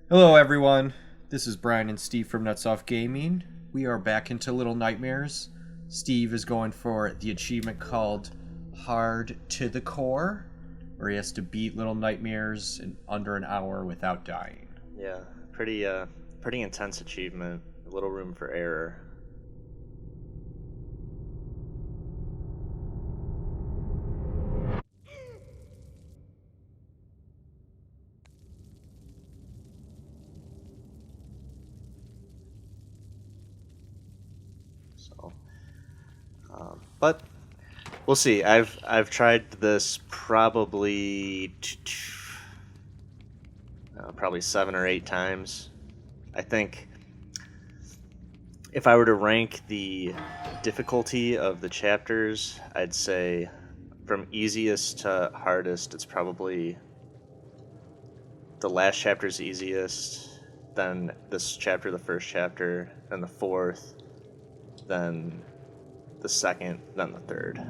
Hello, everyone. This is Brian and Steve from Nuts Off Gaming. We are back into Little Nightmares. Steve is going for the achievement called Hard to the Core, where he has to beat Little Nightmares in under an hour without dying. Yeah, pretty intense achievement. Little room for error. So, but we'll see. I've tried this probably 7 or 8 times. I think if I were to rank the difficulty of the chapters, I'd say from easiest to hardest, it's probably the last chapter's easiest, then this chapter, the first chapter, then the fourth, then the second, then the third.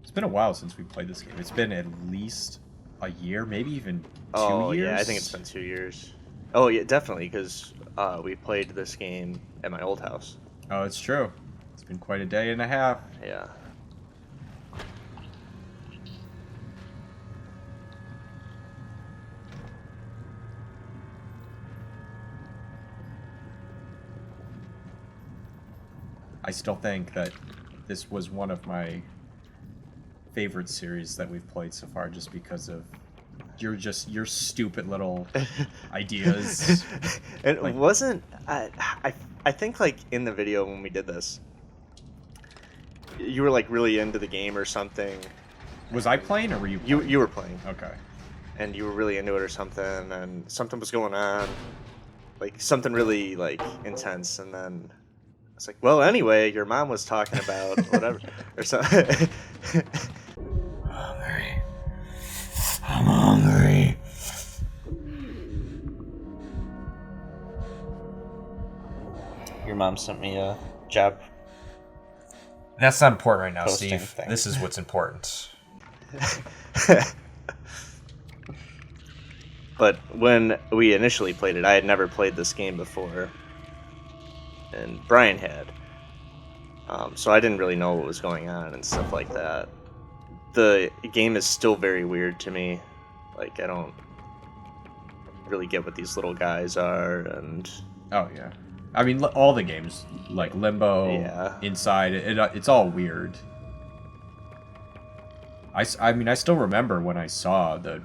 It's been a while since we played this game. It's been at least a year, maybe even 2 Oh, years. yeah, I think it's been 2 years. Oh, yeah, definitely, because we played this game at my old house. Oh, it's true. It's been quite a day and a half. Yeah. I still think that this was one of my favorite series that we've played so far, just because of your stupid little ideas. It Like, wasn't. I think like in the video when we did this, you were like really into the game or something. was I playing or were you playing? You were playing, Okay. and you were really into it or something, and something was going on, like something really like intense, and then it's like, well, anyway, your mom was talking about whatever or something. Hungry. I'm hungry. Your mom sent me a job. That's not important right now, Posting Steve. thing. This is what's important. But when we initially played it, I had never played this game before, and Brian had. So I didn't really know what was going on and stuff like that. The game is still very weird to me. Like, I don't really get what these little guys are, and Oh yeah. I mean, all the games like Limbo, Yeah. Inside, it's all weird. I mean, I still remember when I saw the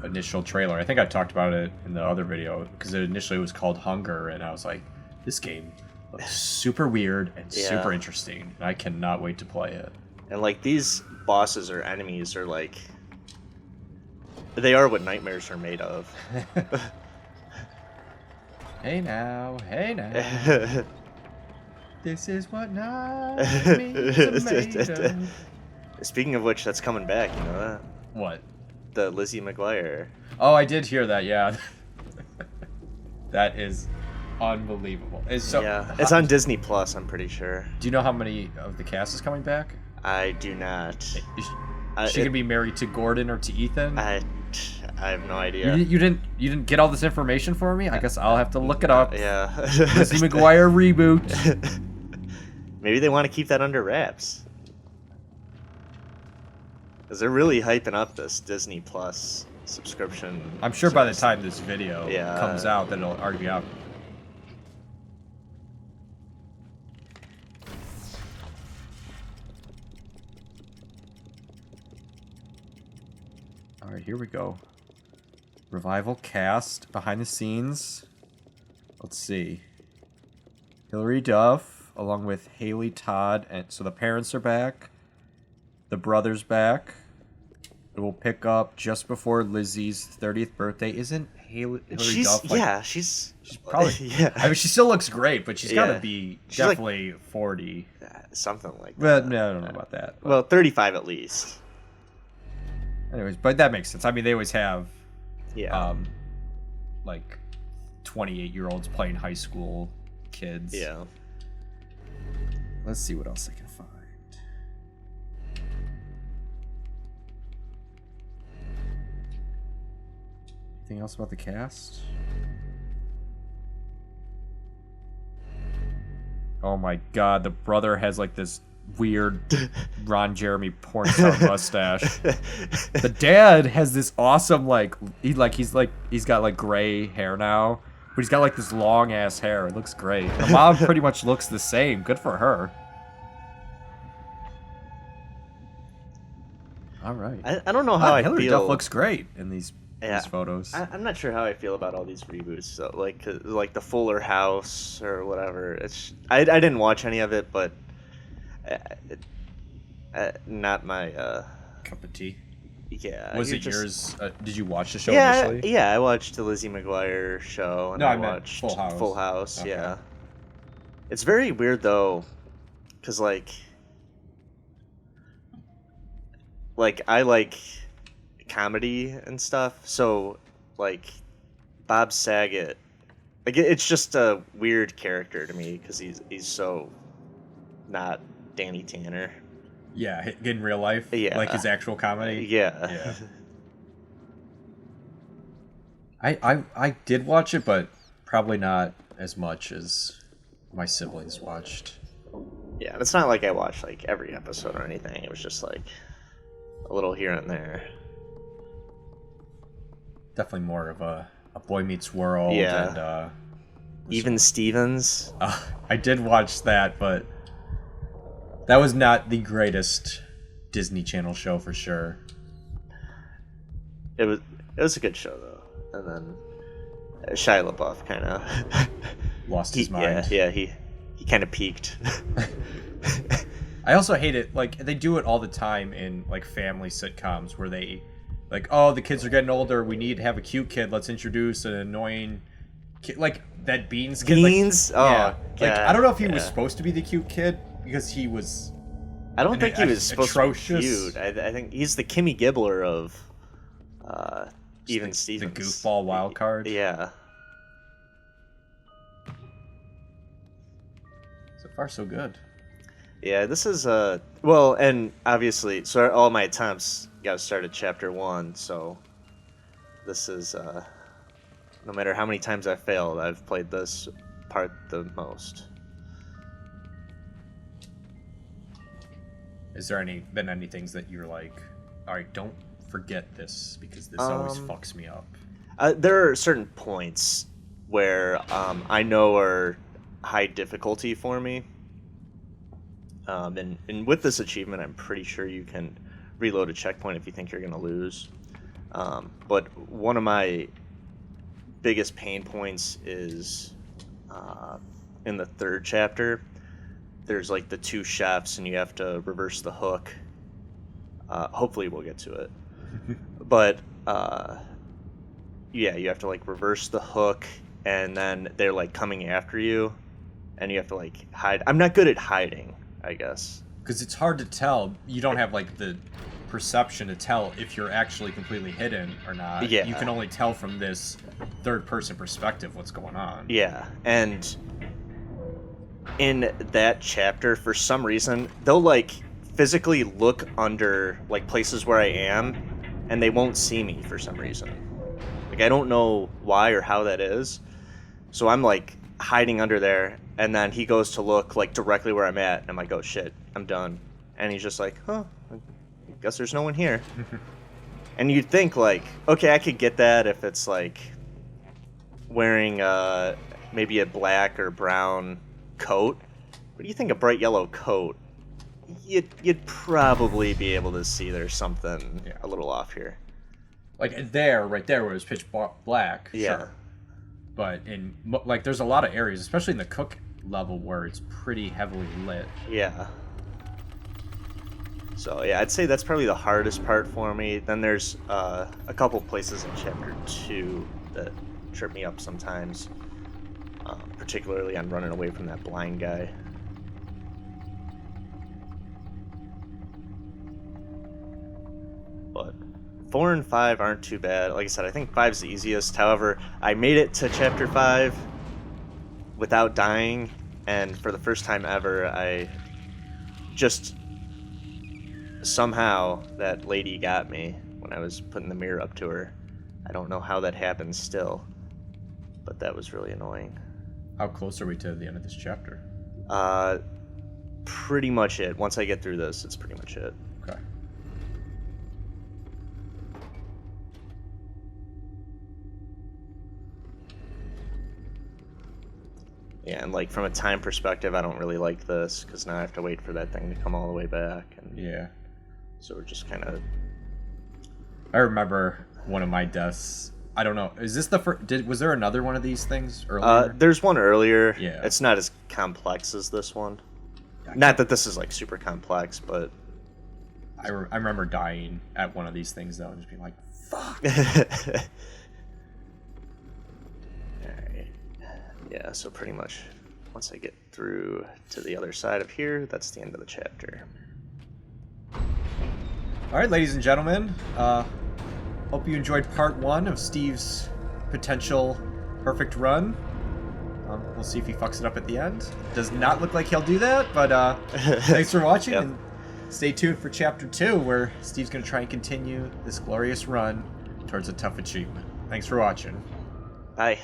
initial trailer. I think I talked about it in the other video because it initially was called Hunger, and I was like, this game looks super weird and Yeah. super interesting, and I cannot wait to play it. and like these bosses or enemies are like, they are what nightmares are made of. Hey now, this is what nightmares are made of. Speaking of which, that's coming back. You know that? What? The Lizzie McGuire. Oh, I did hear that. Yeah, that is unbelievable. Yeah, it's on Disney Plus. I'm pretty sure. Do you know how many of the cast is coming back? I do not. Is I- she gonna be married to Gordon or to Ethan? I have no idea. You didn't get all this information for me? I guess I'll have to look it up. Yeah. Lizzie McGuire reboot. Maybe they want to keep that under wraps. Because they're really hyping up this Disney Plus subscription. I'm sure by the service. time this video Yeah. comes out, that it'll already be out. All right, here we go. Revival cast behind the scenes. Let's see. Hilary Duff, along with Haley Todd, and so the parents are back. The brother's back. It will pick up just before Lizzie's 30th birthday. Isn't Hilary Duff like... she's probably... yeah. I mean, she still looks great, but she's got to Yeah. be She's definitely 40. Something like But that. no, I don't know about that. But Well, 35 at least. anyways, but that makes sense. I mean, they always have, Yeah. like 28-year-olds playing high school kids. Yeah. Let's see what else I can find. Anything else about the cast? Oh my god, the brother has like this weird Ron Jeremy porn star mustache. The dad has this awesome he's got like gray hair now, but he's got like this long ass hair. It looks great. The mom pretty much looks the same. Good for her. All right. I don't know how I Hilary feel. Duff looks great in these Yeah. photos. I'm not sure how I feel about all these reboots. So, like the Fuller House or whatever. I didn't watch any of it, but not my Cup of tea. yeah. Was you're it just- yours? Did you watch the show Yeah, initially? yeah. I watched the Lizzie McGuire show, and No, I I meant watched Full House. Full House. Okay. Yeah. It's very weird though, because like I like comedy and stuff, so like Bob Saget, like it's just a weird character to me because he's so not Danny Tanner. Yeah, in real life. Yeah. Like his actual comedy. Yeah. Yeah. I did watch it, but probably not as much as my siblings watched. Yeah, it's not like I watched like every episode or anything. It was just like a little here and there. Definitely more of a Boy Meets World. Yeah. And, Even Stevens. I did watch that, but that was not the greatest Disney Channel show for sure. It was a good show though, and then Shia LaBeouf kind of Lost his mind. Yeah, he kind of peaked. I also hate it. Like they do it all the time in like family sitcoms where they, like, oh, the kids are getting older. We need to have a cute kid. Let's introduce an annoying kid, like that Beans kid. Beans? Like, Oh, yeah. Like God. I don't know if he was Yeah. supposed to be the cute kid because he was. I don't think he was supposed to be atrocious. cute. I think he's the Kimmy Gibbler of even the Stevens. goofball wild card. Yeah. So far, so good. Yeah, this is well, and obviously, so all my attempts got to start at chapter 1. So this is no matter how many times I failed, I've played this part the most. Is there been any things that you're like, all right, don't forget this because this always fucks me up? There are certain points where I know are high difficulty for me. And with this achievement, I'm pretty sure you can reload a checkpoint if you think you're going to lose. But one of my biggest pain points is in the 3rd chapter. There's like the 2 chefs, and you have to reverse the hook. Hopefully, we'll get to it. But yeah, you have to like reverse the hook, and then they're like coming after you, and you have to like hide. I'm not good at hiding, I guess. Because it's hard to tell. You don't have like the perception to tell if you're actually completely hidden or not. Yeah. You can only tell from this third-person perspective what's going on. Yeah, and in that chapter, for some reason, they'll like physically look under like places where I am, and they won't see me for some reason. Like I don't know why or how that is. So I'm like hiding under there, and then he goes to look like directly where I'm at, and I'm like, oh shit, I'm done. And he's just like, huh, I guess there's no one here. And you'd think like, okay, I could get that if it's like wearing maybe a black or brown coat. But you think a bright yellow coat, you'd probably be able to see there's something a little off here. Like right there where it was pitch black. Yeah. Sure. But in like there's a lot of areas, especially in the level where it's pretty heavily lit. Yeah. So yeah, I'd say that's probably the hardest part for me. Then there's a couple places in Chapter 2 that trip me up sometimes, particularly on running away from that blind guy. But 4 and 5 aren't too bad. Like I said, I think 5's the easiest. However, I made it to Chapter 5 without dying, and for the first time ever, I just... somehow that lady got me when I was putting the mirror up to her. I don't know how that happened still, but that was really annoying. How close are we to the end of this chapter? Pretty much it. Once I get through this, it's pretty much it. Okay. Yeah, and like from a time perspective, I don't really like this because now I have to wait for that thing to come all the way back. And Yeah. so we're just kind of... I remember one of my deaths. I don't know. Is this the first? Was there another one of these things earlier? There's one earlier. Yeah. It's not as complex as this one. Yeah, Not that this is like super complex, but... I remember dying at one of these things though, and just being like, "Fuck." Alright. Yeah, so pretty much once I get through to the other side of here, that's the end of the chapter. All right, ladies and gentlemen. Hope you enjoyed part 1 of Steve's potential perfect run. We'll see if he fucks it up at the end. Does not look like he'll do that, but thanks for watching, Yep. and stay tuned for chapter 2, where Steve's going to try and continue this glorious run towards a tough achievement. Thanks for watching. Bye.